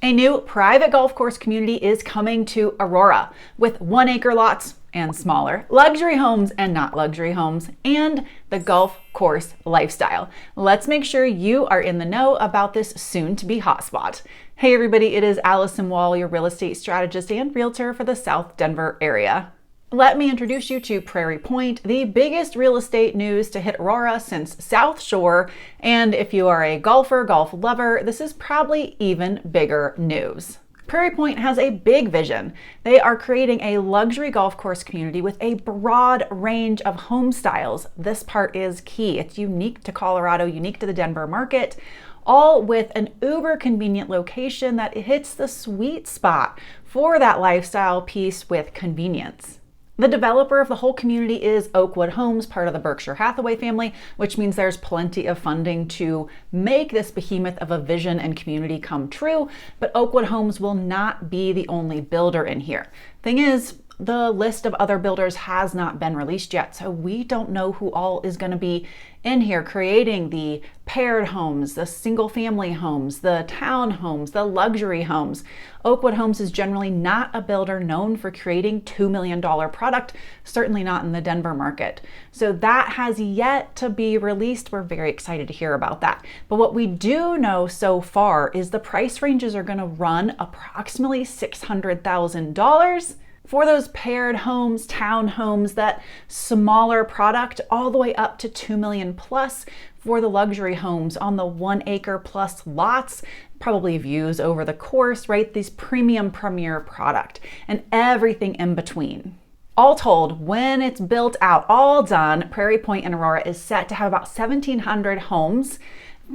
A new private golf course community is coming to Aurora with 1-acre lots and smaller, luxury homes and not luxury homes, and the golf course lifestyle. Let's make sure you are in the know about this soon-to-be hotspot. Hey everybody, it is Alyson, your real estate strategist and realtor for the South Denver area. Let me introduce you to Prairie Point, the biggest real estate news to hit Aurora since South Shore. And if you are a golfer, golf lover, this is probably even bigger news. Prairie Point has a big vision. They are creating a luxury golf course community with a broad range of home styles. This part is key. It's unique to Colorado, unique to the Denver market, all with an uber convenient location that hits the sweet spot for that lifestyle piece with convenience. The developer of the whole community is Oakwood Homes, part of the Berkshire Hathaway family, which means there's plenty of funding to make this behemoth of a vision and community come true. But Oakwood Homes will not be the only builder in here. Thing is, the list of other builders has not been released yet, so we don't know who all is going to be in here creating the paired homes, the single family homes, the town homes, the luxury homes. Oakwood Homes is generally not a builder known for creating $2 million product, certainly not in the Denver market. So that has yet to be released. We're very excited to hear about that. But what we do know so far is the price ranges are going to run approximately $600,000 for those paired homes, townhomes, that smaller product, all the way up to $2 million plus for the luxury homes on the 1-acre plus lots, probably views over the course, right? These premium premier product and everything in between. All told, when it's built out, all done, Prairie Point in Aurora is set to have about 1,700 homes,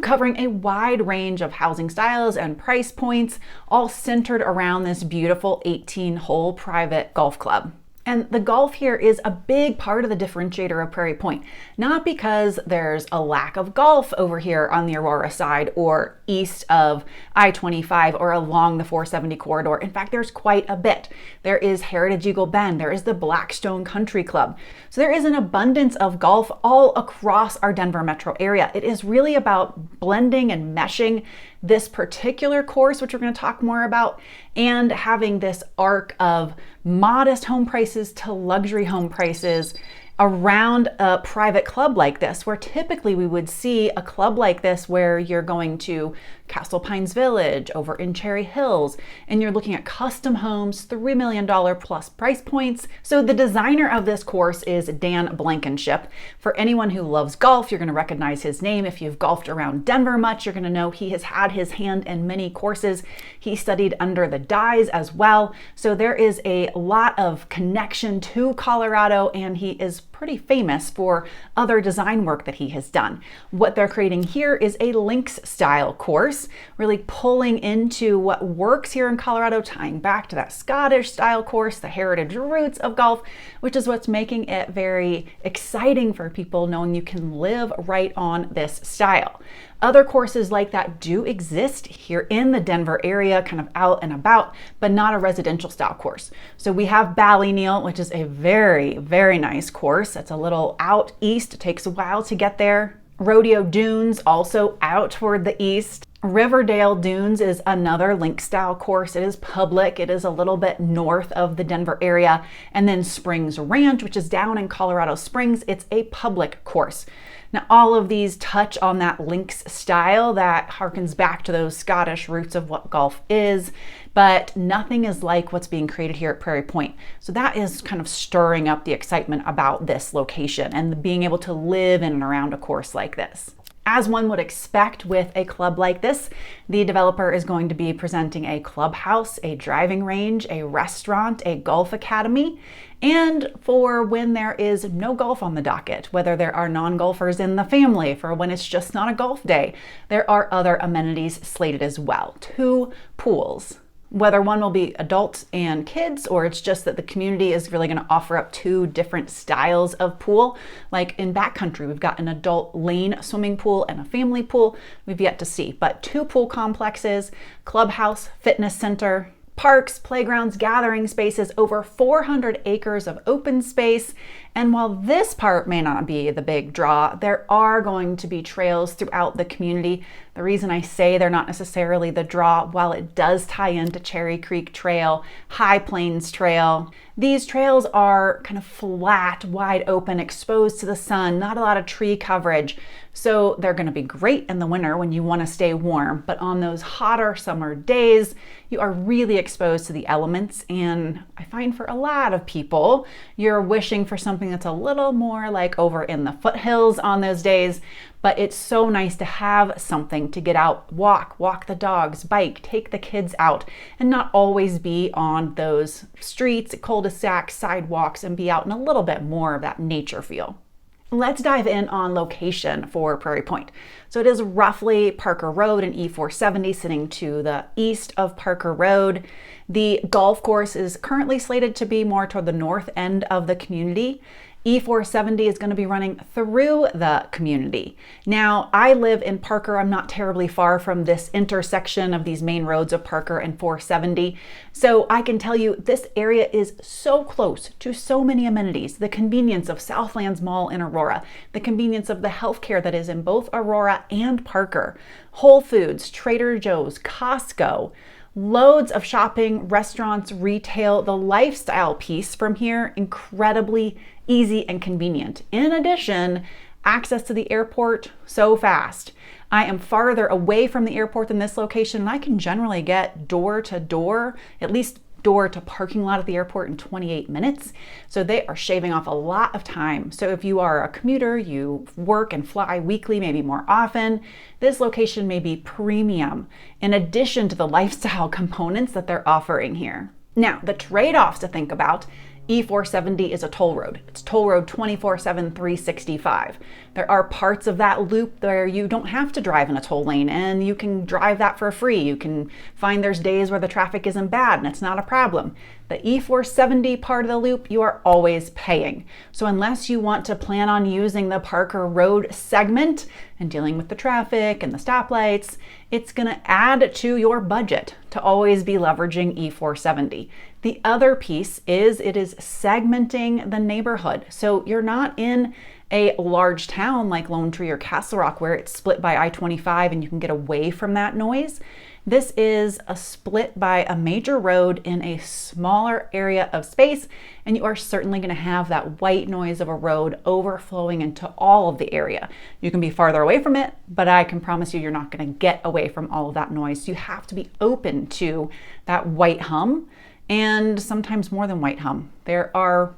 covering a wide range of housing styles and price points, all centered around this beautiful 18-hole private golf club. And the golf here is a big part of the differentiator of Prairie Point, not because there's a lack of golf over here on the Aurora side or east of I-25 or along the 470 corridor. In fact, there's quite a bit. There is Heritage Eagle Bend, there is the Blackstone Country Club. So there is an abundance of golf all across our Denver metro area. It is really about blending and meshing this particular course, which we're going to talk more about, and having this arc of modest home prices to luxury home prices around a private club like this, where typically we would see a club like this where you're going to Castle Pines Village over in Cherry Hills and you're looking at custom homes, $3 million plus price points. So the designer of this course is Dan Blankenship. For anyone who loves golf, you're going to recognize his name. If you've golfed around Denver much, you're going to know he has had his hand in many courses. He studied under the Dyes as well. So there is a lot of connection to Colorado, and he is pretty famous for other design work that he has done. What they're creating here is a links style course, really pulling into what works here in Colorado, tying back to that Scottish style course, the heritage roots of golf, which is what's making it very exciting for people, knowing you can live right on this style. Other courses like that do exist here in the Denver area, kind of out and about, but not a residential style course. So we have Ballyneal, which is a very, very nice course. It's a little out east. It takes a while to get there. Rodeo Dunes, also out toward the east. Riverdale Dunes is another link style course. It is public. It is a little bit north of the Denver area. And then Springs Ranch, which is down in Colorado Springs. It's a public course. Now, all of these touch on that links style that harkens back to those Scottish roots of what golf is, but nothing is like what's being created here at Prairie Point. So that is kind of stirring up the excitement about this location and being able to live in and around a course like this. As one would expect with a club like this, the developer is going to be presenting a clubhouse, a driving range, a restaurant, a golf academy, and for when there is no golf on the docket, whether there are non-golfers in the family, for when it's just not a golf day, there are other amenities slated as well. 2 pools. Whether one will be adults and kids, or it's just that the community is really going to offer up 2 different styles of pool. Like in backcountry, we've got an adult lane swimming pool and a family pool. We've yet to see, but 2 pool complexes, clubhouse, fitness center, parks, playgrounds, gathering spaces, over 400 acres of open space. And while this part may not be the big draw, there are going to be trails throughout the community The reason I say they're not necessarily the draw, while it does tie into Cherry Creek Trail, High Plains Trail, these trails are kind of flat, wide open, exposed to the sun, not a lot of tree coverage. So they're going to be great in the winter when you want to stay warm. But on those hotter summer days, you are really exposed to the elements. And I find for a lot of people, you're wishing for something that's a little more like over in the foothills on those days. But it's so nice to have something to get out, walk the dogs, bike, take the kids out, and not always be on those streets, cul-de-sacs, sidewalks, and be out in a little bit more of that nature feel. Let's dive in on location for Prairie Point. So it is roughly Parker Road and E470 sitting to the east of Parker Road. The golf course is currently slated to be more toward the north end of the community. E470 is going to be running through the community. Now, I live in Parker. I'm not terribly far from this intersection of these main roads of Parker and 470. So I can tell you this area is so close to so many amenities. The convenience of Southlands Mall in Aurora, the convenience of the healthcare that is in both Aurora and Parker, Whole Foods, Trader Joe's, Costco, loads of shopping, restaurants, retail, the lifestyle piece from here, incredibly easy and convenient. In addition, access to the airport, so fast. I am farther away from the airport than this location, and I can generally get door to door, at least door to parking lot at the airport in 28 minutes. So they are shaving off a lot of time. So if you are a commuter, you work and fly weekly, maybe more often, this location may be premium in addition to the lifestyle components that they're offering here. Now, the trade-offs to think about: E470 is a toll road. It's toll road 24/7, 365. There are parts of that loop where you don't have to drive in a toll lane and you can drive that for free. You can find there's days where the traffic isn't bad and it's not a problem. The E470 part of the loop, you are always paying. So unless you want to plan on using the Parker Road segment and dealing with the traffic and the stoplights, it's going to add to your budget to always be leveraging E470. The other piece is it is segmenting the neighborhood. So you're not in a large town like Lone Tree or Castle Rock where it's split by I-25 and you can get away from that noise. This is a split by a major road in a smaller area of space, and you are certainly going to have that white noise of a road overflowing into all of the area. You can be farther away from it, but I can promise you you're not going to get away from all of that noise. You have to be open to that white hum, and sometimes more than white hum. There are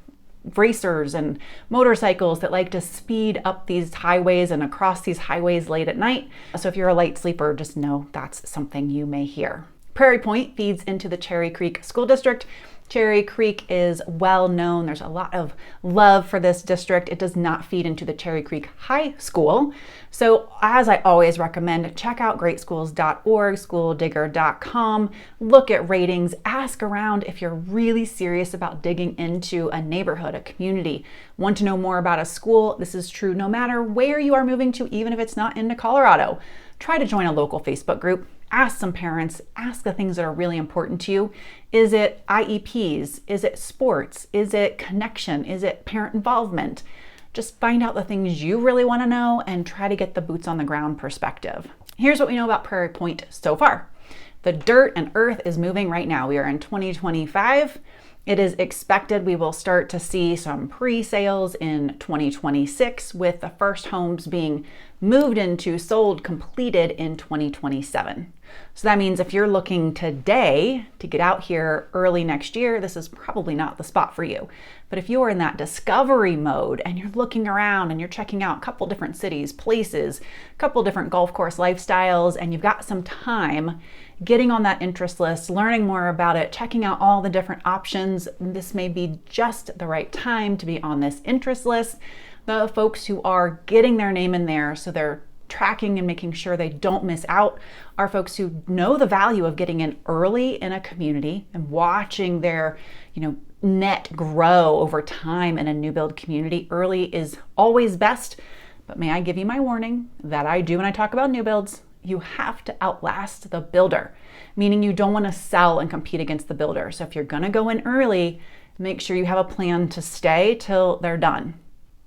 racers and motorcycles that like to speed up these highways and across these highways late at night. So if you're a light sleeper, just know that's something you may hear. Prairie Point feeds into the Cherry Creek School District. Cherry Creek is well known. There's a lot of love for this district. It does not feed into the Cherry Creek High School. So as I always recommend, check out greatschools.org, schooldigger.com, look at ratings, ask around if you're really serious about digging into a neighborhood, a community, want to know more about a school. This is true no matter where you are moving to, even if it's not into Colorado. Try to join a local Facebook group. Ask some parents, ask the things that are really important to you. Is it IEPs? Is it sports? Is it connection? Is it parent involvement? Just find out the things you really want to know and try to get the boots on the ground perspective. Here's what we know about Prairie Point so far. The dirt and earth is moving right now. We are in 2025. It is expected we will start to see some pre-sales in 2026 with the first homes being moved into, sold, completed in 2027. So that means if you're looking today to get out here early next year, this is probably not the spot for you. But if you're in that discovery mode and you're looking around and you're checking out a couple different cities, places, a couple different golf course lifestyles, and you've got some time, getting on that interest list, learning more about it, checking out all the different options, this may be just the right time to be on this interest list. The folks who are getting their name in there, so they're tracking and making sure they don't miss out, are folks who know the value of getting in early in a community and watching their, net grow over time in a new build community. Early is always best, but may I give you my warning that I do when I talk about new builds. You have to outlast the builder, meaning you don't want to sell and compete against the builder. So if you're going to go in early, make sure you have a plan to stay till they're done.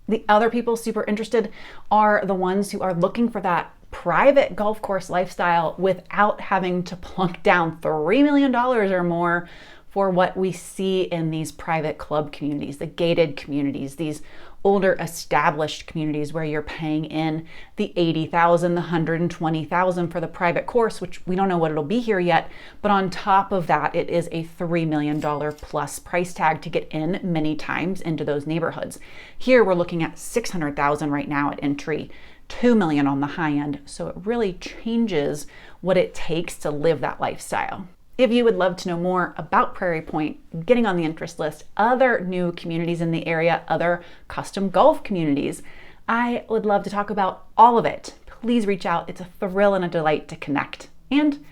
The other people super interested are the ones who are looking for that private golf course lifestyle without having to plunk down $3 million or more for what we see in these private club communities, the gated communities, these older established communities where you're paying in the $80,000, the $120,000 for the private course, which we don't know what it'll be here yet. But on top of that, it is a $3 million plus price tag to get in many times into those neighborhoods. Here we're looking at $600,000 right now at entry, $2 million on the high end. So it really changes what it takes to live that lifestyle. If you would love to know more about Prairie Point, getting on the interest list, other new communities in the area, other custom golf communities, I would love to talk about all of it. Please reach out. It's a thrill and a delight to connect. And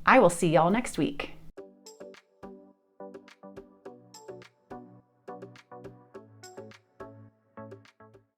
I will see y'all next week.